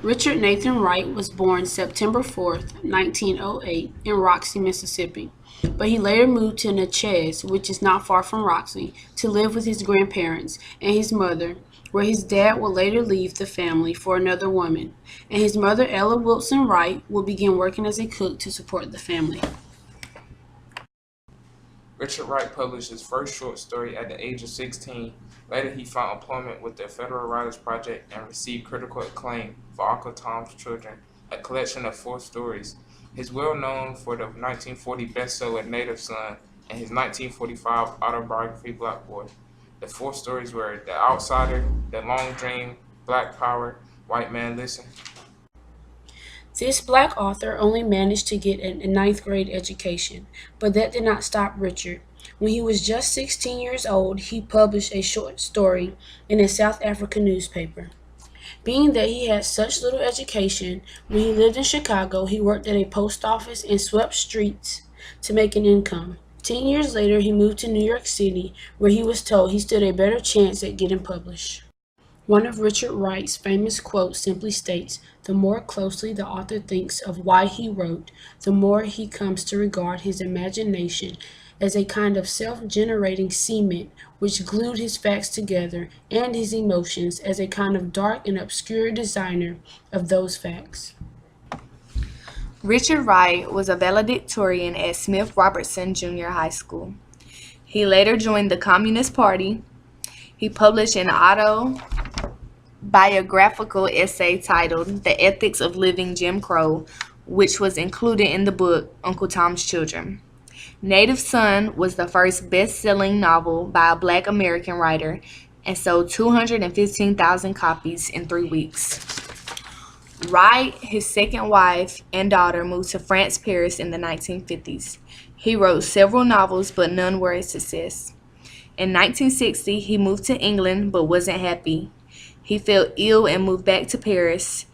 Richard Nathan Wright was born September 4th, 1908, in Roxy, Mississippi, but he later moved to Natchez, which is not far from Roxy, to live with his grandparents and his mother, where his dad would later leave the family for another woman, and his mother, Ella Wilson Wright, would begin working as a cook to support the family. Richard Wright published his first short story at the age of 16. Later, he found employment with the Federal Writers Project and received critical acclaim for Uncle Tom's Children, a collection of four stories. He is well known for the 1940 bestseller Native Son and his 1945 autobiography Black Boy. The four stories were The Outsider, The Long Dream, Black Power, White Man Listen. This black author only managed to get a ninth grade education, but that did not stop Richard. When he was just 16 years old, he published a short story in a South African newspaper. Being that he had such little education, when he lived in Chicago, he worked at a post office and swept streets to make an income. 10 years later, he moved to New York City, where he was told he stood a better chance at getting published. One of Richard Wright's famous quotes simply states, "The more closely the author thinks of why he wrote, the more he comes to regard his imagination as a kind of self-generating cement which glued his facts together, and his emotions as a kind of dark and obscure designer of those facts." Richard Wright was a valedictorian at Smith Robertson Junior High School. He later joined the Communist Party. He published an autobiographical essay titled The Ethics of Living Jim Crow, which was included in the book Uncle Tom's Children. Native Son was the first best-selling novel by a Black American writer and sold 215,000 copies in 3 weeks. Wright, his second wife, and daughter moved to France, Paris in the 1950s. He wrote several novels, but none were a success. In 1960, he moved to England but wasn't happy. He fell ill and moved back to Paris,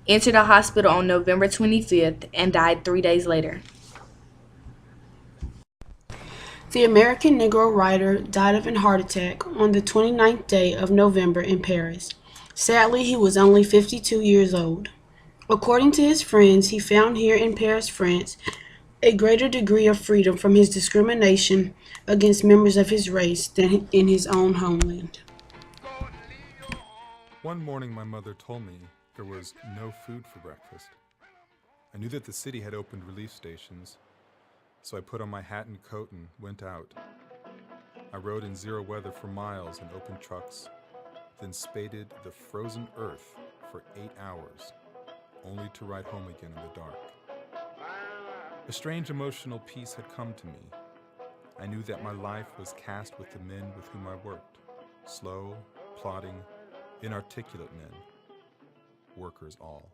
entered a hospital on November 25th, and died 3 days later. The American Negro writer died of a heart attack on the 29th day of November in Paris. Sadly, he was only 52 years old. According to his friends, he found here in Paris, France, a greater degree of freedom from his discrimination against members of his race than in his own homeland. One morning my mother told me there was no food for breakfast. I knew that the city had opened relief stations, so I put on my hat and coat and went out. I rode in zero weather for miles in open trucks, then spaded the frozen earth for 8 hours, only to ride home again in the dark. A strange emotional peace had come to me. I knew that my life was cast with the men with whom I worked, slow, plodding, inarticulate men, workers all.